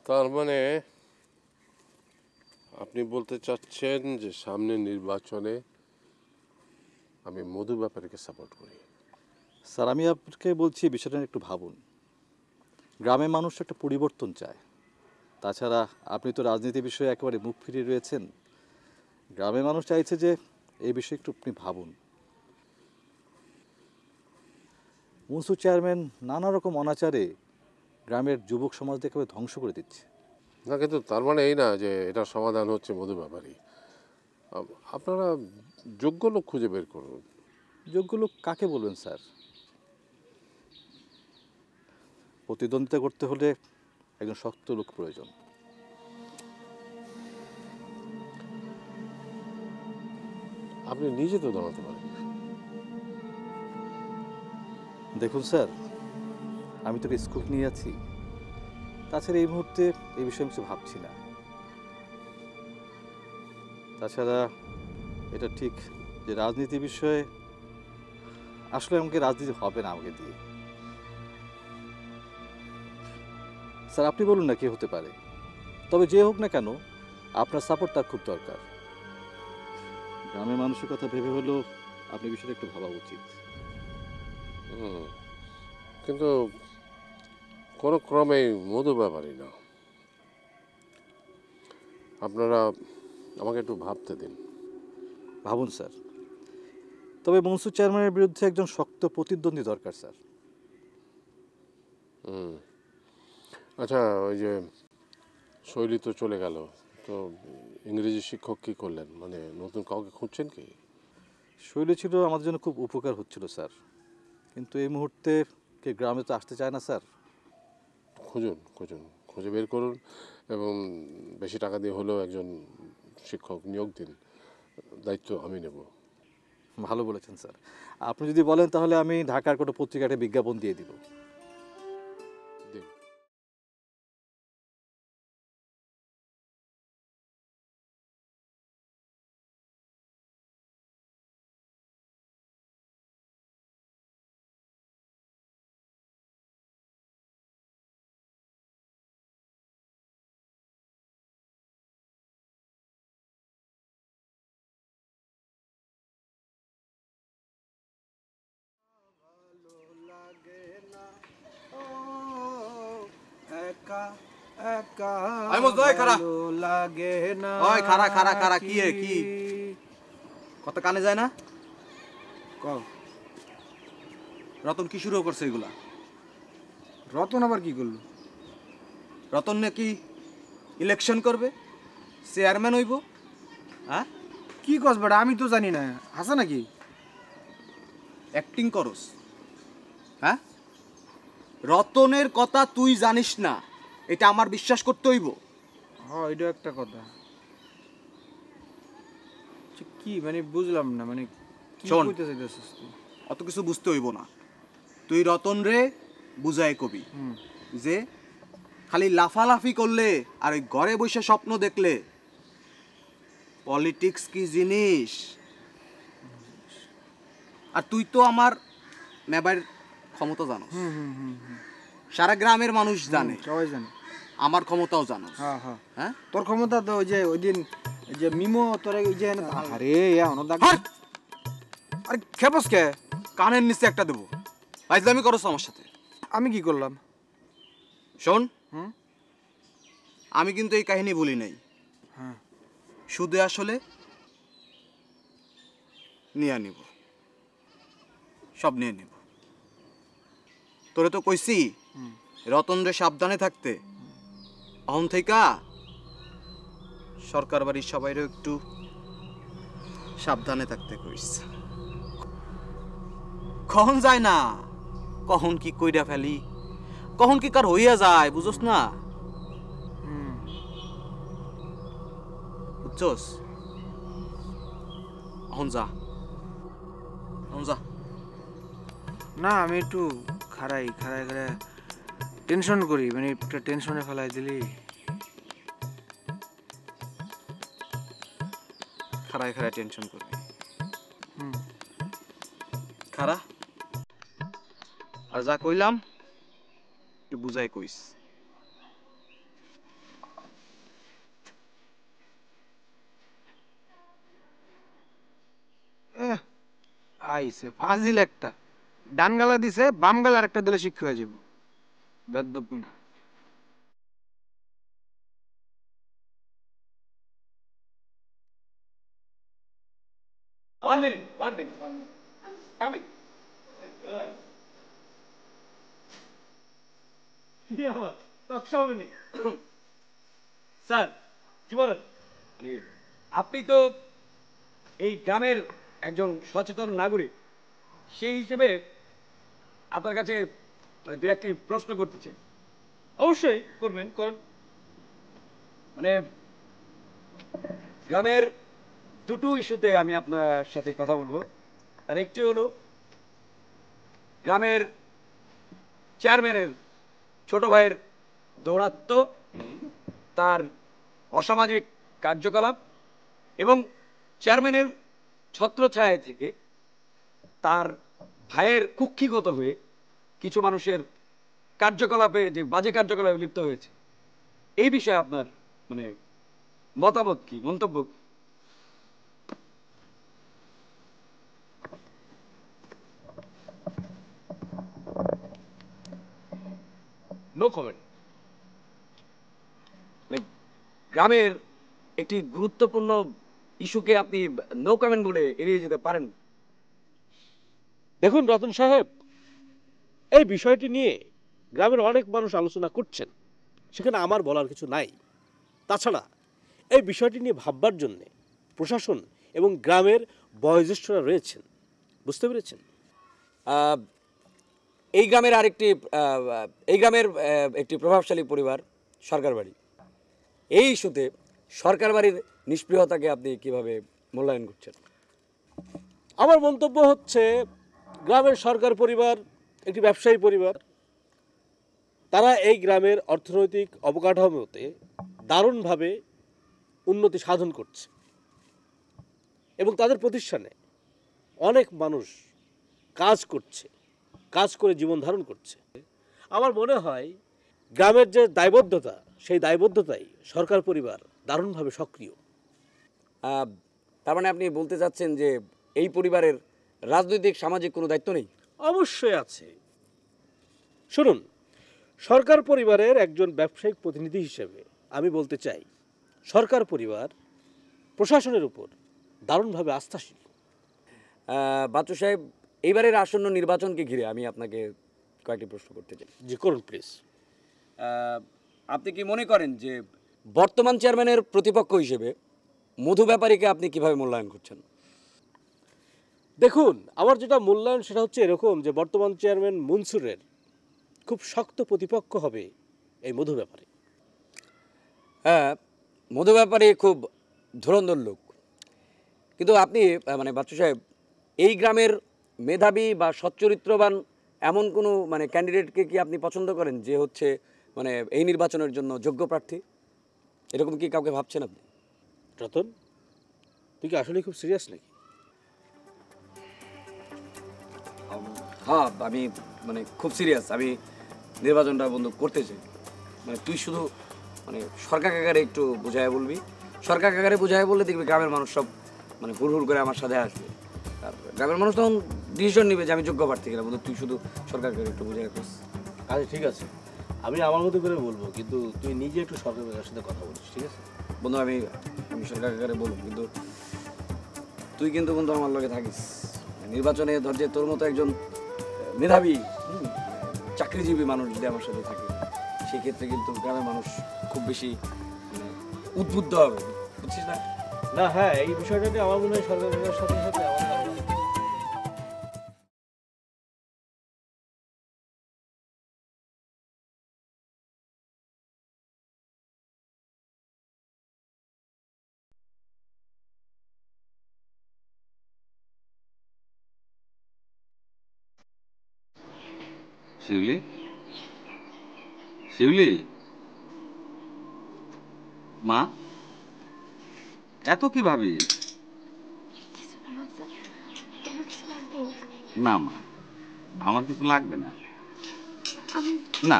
তার মানে আপনি বলতে চাচ্ছেন যে সামনের নির্বাচনে আমি মধু ব্যাপারীকে সাপোর্ট করি? স্যার, আমি আপনাকে বলছি বিষয়টা নিয়ে একটু ভাবুন। গ্রামের মানুষ একটা পরিবর্তন চায়। তাছাড়া আপনি তো রাজনীতি বিষয়ে একেবারে মুখ ফিরিয়ে রয়েছেন। গ্রামের মানুষ চাইছে যে এই বিষয়ে একটু আপনি ভাবুন। মুনসুর চেয়ারম্যান নানা রকম অনাচারে গ্রামের যুবক সমাজকে একেবারে ধ্বংস করে দিচ্ছে। না, কিন্তু তার মানে এই না যে এটার সমাধান হচ্ছে মধু ব্যাপারী। আপনারা যোগ্য লোক খুঁজে বের করুন। যোগ্য লোক কাকে বলবেন স্যার? প্রতিদ্বন্দ্বিতা করতে হলে একজন শক্ত লোক প্রয়োজন। আপনি নিজে তো দাঁড়াতে পারেন। দেখুন স্যার, আমি তো স্কুপ নিয়ে আছি। তাছাড়া এই মুহূর্তে এই বিষয়ে আমি কিছু ভাবছি না। তাছাড়া এটা ঠিক যে রাজনীতি বিষয়ে আসলে আমাকে রাজনীতি হবে না আমাকে দিয়ে। স্যার, আপনি বলুন না কে হতে পারে। তবে যে হোক না কেন, আপনার সাপোর্ট তার খুব দরকার। গ্রামের মানুষের কথা ভেবে হলেও আপনি বিষয়টা একটু ভাবা উচিত। কিন্তু কোনো ক্রমেই মধু ব্যাপারী না। আপনারা আমাকে একটু ভাবতে দিন। ভাবুন স্যার। তবে মনসুর চেয়ারম্যানের বিরুদ্ধে একজন শক্ত প্রতিদ্বন্দ্বী দরকার স্যার। আচ্ছা, ওই যে শৈলী তো চলে গেল, তো ইংরেজি শিক্ষক কী করলেন? মানে নতুন কাউকে খুঁজছেন কি? শৈলী ছিল আমাদের জন্য খুব উপকার হচ্ছিল স্যার, কিন্তু এই মুহূর্তে কে গ্রামে তো আসতে চায় না স্যার। খুঁজুন, খুঁজে বের করুন এবং বেশি টাকা দিয়ে হলেও একজন শিক্ষক নিয়োগ দিন। দায়িত্ব আমি নেব। ভালো বলেছেন স্যার। আপনি যদি বলেন তাহলে আমি ঢাকার কোনো পত্রিকাতে বিজ্ঞাপন দিয়ে দিব। দিন। কথা কানে যায় না? রতন কি শুরু করছে এগুলা? রতন আবার কি করলো? রতন নাকি ইলেকশন করবে, চেয়ারম্যান হইব। হ্যাঁ, কি কস বেটা? আমি তো জানি না। আছে নাকি? অ্যাক্টিং করস? হ্যাঁ, রতনের কথা তুই জানিস না, এটা আমার বিশ্বাস করতে হইব। হ্যাঁ, এটা একটা কথা। কি মানে বুঝলাম না, মানে কি শোন, কইতে চাইতেছিস তুই? অত কিছু বুঝতে হইব না। তুই রতন রে বুঝায় কবি যে খালি লাফালাফি করলে আর ওই ঘরে বসে স্বপ্ন দেখলে পলিটিক্স কি জিনিস। আর তুই তো আমার মেবার ক্ষমতা জানো, সারা গ্রামের মানুষ জানে, সবাই জানে আমার ক্ষমতাও জানো। হ্যাঁ হ্যাঁ হ্যাঁ, তোর ক্ষমতা তো ওই যে ওই দিন যে মিমো তোরে ওই যে আরে অনদাগ আরে খেপস কে? কানের নিচে একটা দেবো। ফাইজলামি করছ আমার সাথে? আমি কি করলাম? শোন, আমি কিন্তু এই কাহিনী বলি নাই। হ্যাঁ, শুধু আসলে নিয়ে নিব, সব নিয়ে নিব। তোরে তো কইছি রতন রে সাবধানে থাকতে। অহন থেকে সরকার বাড়ির সবাইরও একটু সাবধানে থাকতে কইস। কখন যায় না, কখন কি কইরা ফেলি, কখন কি কার হইয়া যায়, বুঝোস না? বুঝছস? অহন যা, অহন যা। না আমি একটু খাড়াই টেনশন করি, মানে একটা টেনশনে ফেলাই দিলি। খাড়ায় খাড়ায় টেনশন করবি? খাড়া, আর যা কইলাম একটু বুঝাই কইস। আইছে ফাজিল একটা, ডান গালা দিছে, বাম গালা একটা দিলে শিক্ষা হয়ে যাব। বেদ্যপ। স্যার কি বলেন? আপনি তো এই গ্রামের একজন সচেতন নাগরিক, সেই হিসেবে আপনার কাছে দু একটি প্রশ্ন করতে চাই। অবশ্যই করবেন, কারণ মানে গ্রামের দুটো ইস্যুতে আমি আপনার সাথে কথা বলবো। আর একটি হলো গ্রামের চেয়ারম্যানের ছোট ভাইয়ের দৌরাত্ম্য, তার অসামাজিক কার্যকলাপ এবং চেয়ারম্যানের ছত্রছায়া থেকে তার ভাইয়ের কুক্ষিগত হয়ে কিছু মানুষের কার্যকলাপে, যে বাজে কার্যকলাপে লিপ্ত হয়েছে, এই বিষয়ে আপনার মানে মতামত কি, মন্তব্য কি? No comment. গ্রামের একটি গুরুত্বপূর্ণ ইস্যুকে আপনি নো কমেন্ট বলে এড়িয়ে যেতে পারেন? দেখুন রতন সাহেব, এই বিষয়টি নিয়ে গ্রামের অনেক মানুষ আলোচনা করছেন, সেখানে আমার বলার কিছু নাই। তাছাড়া এই বিষয়টি নিয়ে ভাববার জন্যে প্রশাসন এবং গ্রামের বয়োজ্যেষ্ঠরা রয়েছেন, বুঝতে পেরেছেন? এই গ্রামের আরেকটি এই গ্রামের একটি প্রভাবশালী পরিবার সরকার বাড়ি। এই ইস্যুতে সরকার বাড়ির নিষ্ক্রিয়তাকে আপনি কিভাবে মূল্যায়ন করছেন? আমার মন্তব্য হচ্ছে, গ্রামের সরকার পরিবার একটি ব্যবসায়ী পরিবার। তারা এই গ্রামের অর্থনৈতিক অবকাঠামোতে দারুণভাবে উন্নতি সাধন করছে এবং তাদের প্রতিষ্ঠানে অনেক মানুষ কাজ করছে, কাজ করে জীবন ধারণ করছে। আমার মনে হয় গ্রামের যে দায়বদ্ধতা, সেই দায়বদ্ধতাই সরকার পরিবার দারুণভাবে সক্রিয়। তার মানে আপনি বলতে চাচ্ছেন যে এই পরিবারের রাজনৈতিক সামাজিক কোনো দায়িত্ব নেই? অবশ্যই আছে। শুনুন, সরকার পরিবারের একজন ব্যবসায়িক প্রতিনিধি হিসেবে আমি বলতে চাই, সরকার পরিবার প্রশাসনের উপর দারুণভাবে আস্থাশীল। বাচ্চু সাহেব, এইবারের আসন্ন নির্বাচনকে ঘিরে আমি আপনাকে কয়েকটি প্রশ্ন করতে চাই। জি করুন প্লিজ। আপনি কি মনে করেন যে বর্তমান চেয়ারম্যানের প্রতিপক্ষ হিসেবে মধু ব্যাপারীকে আপনি কিভাবে মূল্যায়ন করছেন? দেখুন, আমার যেটা মূল্যায়ন সেটা হচ্ছে এরকম যে বর্তমান চেয়ারম্যান মনসুরের খুব শক্ত প্রতিপক্ষ হবে এই মধু ব্যাপারে। হ্যাঁ, মধু ব্যাপারী খুব ধুরন্ধর লোক, কিন্তু আপনি মানে বাচ্চু সাহেব, এই গ্রামের মেধাবী বা সচ্চরিত্রবান এমন কোনো মানে ক্যান্ডিডেটকে কি আপনি পছন্দ করেন যে হচ্ছে মানে এই নির্বাচনের জন্য যোগ্য প্রার্থী? এরকম কি কাউকে ভাবছেন আপনি? রতন, তুই কি আসলে খুব সিরিয়াস নাকি? হ্যাঁ, আমি মানে খুব সিরিয়াস। আমি নির্বাচনটা বন্ধ করতে চাই। মানে তুই শুধু মানে সরকার কাকারে একটু বুঝায় বলবি, সরকার কাকারে বুঝায় বললে দেখবি গ্রামের মানুষ সব মানে হুড় হুড় করে আমার সাথে আসবে। আর গ্রামের মানুষ তখন ডিসিশন নিবে যে আমি যোগ্য প্রার্থী কিনা। বন্ধু তুই শুধু সরকার কাকারে একটু বুঝায় রাখিস। আচ্ছা ঠিক আছে, আমি আমার মতো করে বলবো, কিন্তু তুই নিজে একটু সরকারের সাথে কথা বলিস, ঠিক আছে? বন্ধু আমি সরকার কাকারে বলবো, কিন্তু তুই কিন্তু বন্ধু আমার লগে থাকিস। নির্বাচনে ধর যে তোর মতো একজন মেধাবী চাকরিজীবী মানুষ যদি আমার সাথে থাকে, সেই ক্ষেত্রে কিন্তু গ্রামের মানুষ খুব বেশি উদ্বুদ্ধ হবে, বুঝছিস না? না হ্যাঁ, এই বিষয়টা নিয়ে আমার মনে হয় সরকারের সাথে সাথে আমার শিউলি, শিউলি, মা এত কি ভাবিস? না মা, আমার কিছু লাগবে না। না,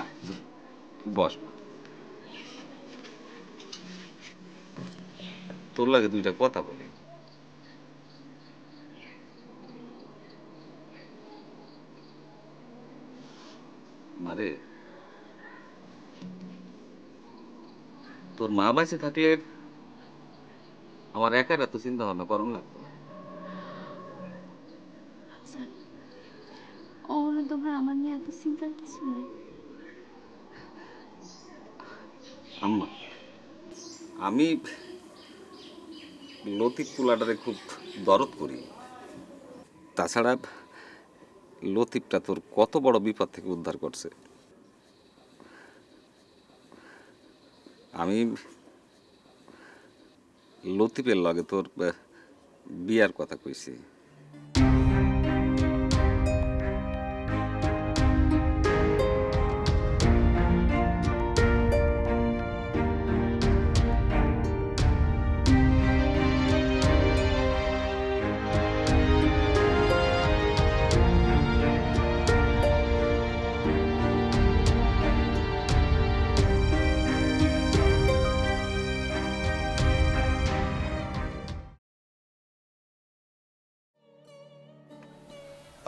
বস। তোর লাগে দুইটা কথা বলি। তোর মা বাইসে থাকলে আমার একার এত চিন্তা ভাবনা করুন লাগতো না। ওর তোমার আমার নিয়ে এত চিন্তা কিছু নেই। আম্মা, আমি লতিফ পোলাটারে খুব দরদ করি। তাছাড়া লতিফটা তোর কত বড় বিপদ থেকে উদ্ধার করছে। আমি লতিফের লগে তোর বিয়ার কথা কইছি।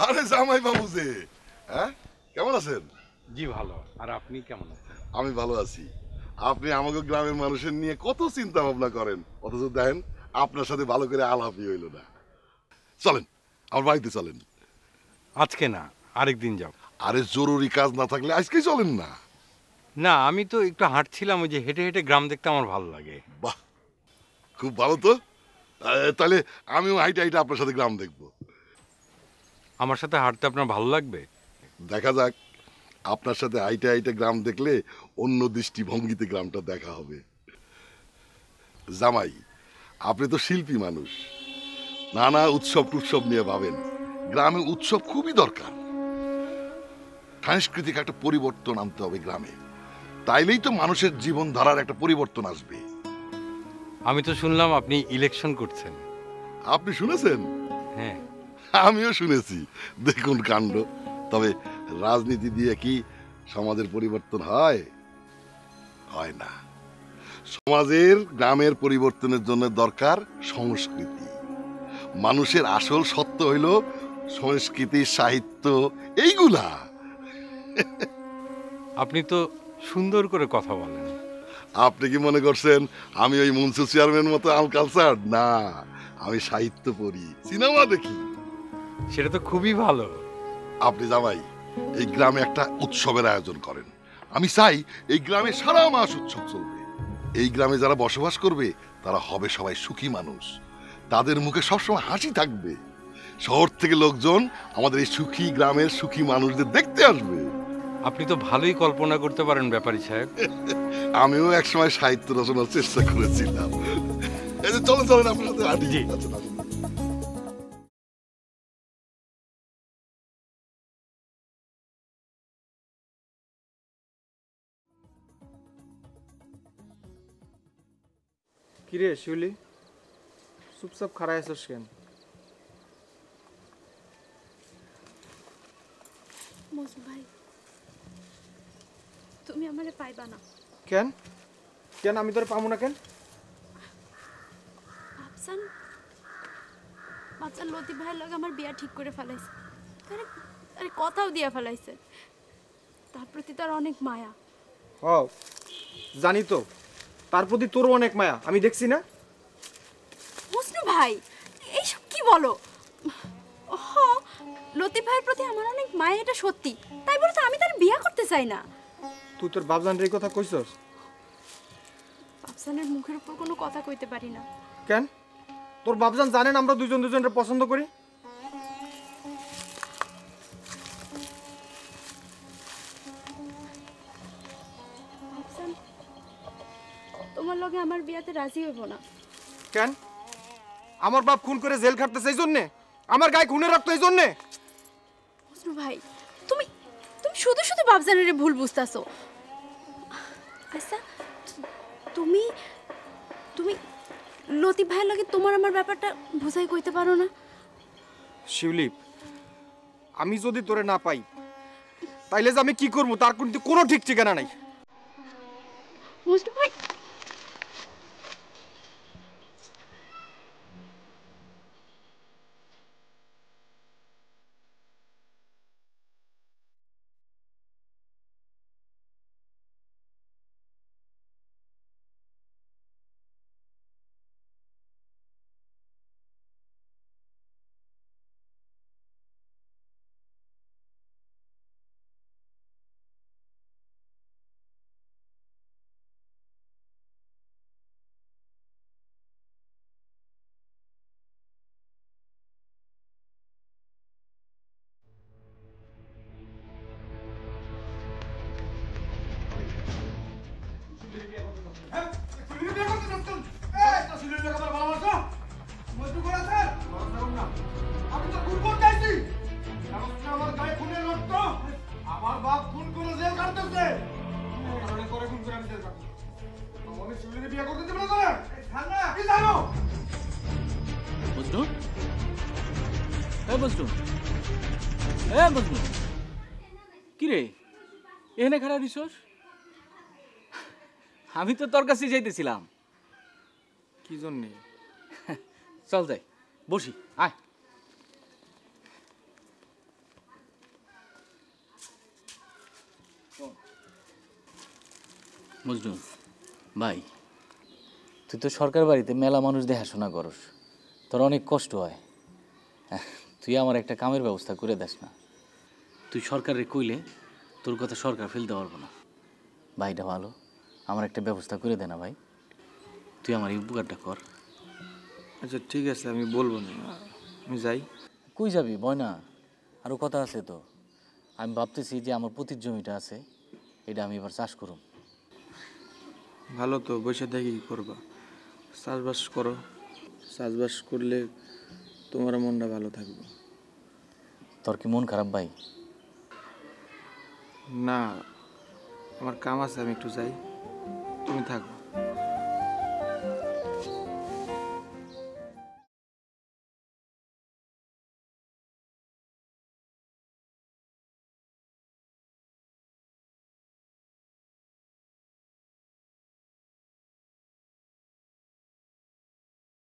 আরে জামাই বাবু যে, হ্যাঁ কেমন আছেন? জি ভালো। আর আপনি কেমন আছেন? আমি ভালো আছি। আপনি আমাকে গ্রামের মানুষের নিয়ে কত চিন্তা ভাবনা করেন, অথচ দেখেন আপনার সাথে ভালো করে আলাপই হইল না। চলেন আমার বাড়িতে চলেন। আজকে না, আরেকদিন যাব। আরে জরুরি কাজ না থাকলে আজকে চলেন না। না, আমি তো একটু হাঁটছিলাম, ওই যে হেঁটে হেঁটে গ্রাম দেখতে আমার ভালো লাগে। বাহ, খুব ভালো তো। তাহলে আমিও হাইটে হাইটে আপনার সাথে গ্রাম দেখবো। আমার সাথে হাঁটতে আপনার ভালো লাগবে? দেখা যাক, আপনার সাথে হাইটে হাইটে গ্রাম দেখলে অন্য দৃষ্টিভঙ্গিতে গ্রামটা দেখা হবে। জামাই, আপনি তো শিল্পী মানুষ, নানা উৎসব টুৎসব নিয়ে ভাবেন। গ্রামে উৎসব খুবই দরকার। সাংস্কৃতিক একটা পরিবর্তন আনতে হবে গ্রামে, তাইলেই তো মানুষের জীবনধারার একটা পরিবর্তন আসবে। আমি তো শুনলাম আপনি ইলেকশন করছেন। আপনি শুনেছেন? হ্যাঁ, আমিও শুনেছি। দেখুন কাণ্ড। তবে রাজনীতি দিয়ে কি সমাজের পরিবর্তন হয়? হয় না। সমাজের গ্রামের পরিবর্তনের জন্য দরকার সংস্কৃতি। মানুষের আসল সত্য হইল সংস্কৃতি, সাহিত্য, এইগুলা। আপনি তো সুন্দর করে কথা বলেন। আপনি কি মনে করছেন আমি ওই মুন্সি চেয়ারম্যান মতো আনকালচার? না, আমি সাহিত্য পড়ি, সিনেমা দেখি। সেটা তো খুবই ভালো। আপনি জামাই এই গ্রামে একটা উৎসবের আয়োজন করেন। আমি চাই এই গ্রামে সারা মাস উৎসব চলবে। এই গ্রামে যারা বসবাস করবে তারা হবে সবাই সুখী মানুষ, তাদের মুখে সবসময় হাসি থাকবে। শহর থেকে লোকজন আমাদের এই সুখী গ্রামের সুখী মানুষদের দেখতে আসবে। আপনি তো ভালোই কল্পনা করতে পারেন ব্যাপারী সাহেব। আমিও একসময় সাহিত্য রচনার চেষ্টা করেছিলাম। এই যে চলেন চলেন আপনার সাথে হাঁটি। জি। আচ্ছা, আচ্ছা। কিরে শিউলি, চুপচাপ খাড়াই আছিস কেন? মজু ভাই, তুমি আমারে পাইবা না। কেন কেন আমি তোর পাবো না কেন? আফসান বাচ্চার লতি ভাইয়ের লগে আমার বিয়া ঠিক করে ফেলাইছে। আরে আরে কথাও দিয়া ফেলাইছে। তার প্রতি তার অনেক মায়া। ও জানি তো, তার প্রতি তোর অনেক মায়া, আমি দেখছি না। মজনু ভাই, এইসব কি বলো? হ, লতিফ ভাইয়ের প্রতি আমার অনেক মায়া, এটা সত্যি। তাই বলে তো আমি তার বিয়া করতে চাই না। তুই তোর বাপজানের এই কথা কইছস? আফসানের মুখের উপর কোনো কথা কইতে পারি না। কেন? তোর বাপজান জানেন আমরা দুজন দুজনের পছন্দ করি? আফসান তোমার লগে আমার বিয়াতে রাজি হইব না। কেন? আমার বাপ খুন করে জেল খাটতেছে এই জন্যে? আমার গায়ে খুনে রাখতো এই জন্যে? মজনু ভাই, তুমি তুমি শুধু শুধু বাপজানের ভুল বুঝতাছো। আচ্ছা, তুমি তুমি লতিফ ভাইয়ের লগে তোমার আমার ব্যাপারটা বুঝাই কইতে পারো না? শিউলি, আমি যদি তোরে না পাই তাইলে যে আমি কি করবো তার কিন্তু কোনো ঠিক ঠিকানা নাই। মজনু ভাই, মজনু, মজনু, কি রে এখানে খারাপ দিছস? আমি তো তোর কাছে যাইতেছিলাম। কি জন্যে? চল যাই, বসি, আয়। মজনু ভাই, তুই তো সরকার বাড়িতে মেলা মানুষ দেখাশোনা করস, তোর অনেক কষ্ট হয়। তুই আমার একটা কামের ব্যবস্থা করে দেস না? তুই সরকারে কইলে তোর কথা সরকার ফেলতে পারবো না। ভাইটা ভালো, আমার একটা ব্যবস্থা করে দে না ভাই, তুই আমার এই উপকারটা কর। আচ্ছা ঠিক আছে, আমি বলবো না, আমি যাই। কই যাবি? বয় না, আরও কথা আছে তো। আমি ভাবতেছি যে আমার পতির জমিটা আছে, এটা আমি এবার চাষ করুম। ভালো তো, বসে দেখি কি করবা। চাষবাস করো, চাষবাস করলে তোমার মনটা ভালো থাকবে। তোর কি মন খারাপ ভাই? না, আমার কাম আছে, আমি একটু যাই, তুমি থাকো।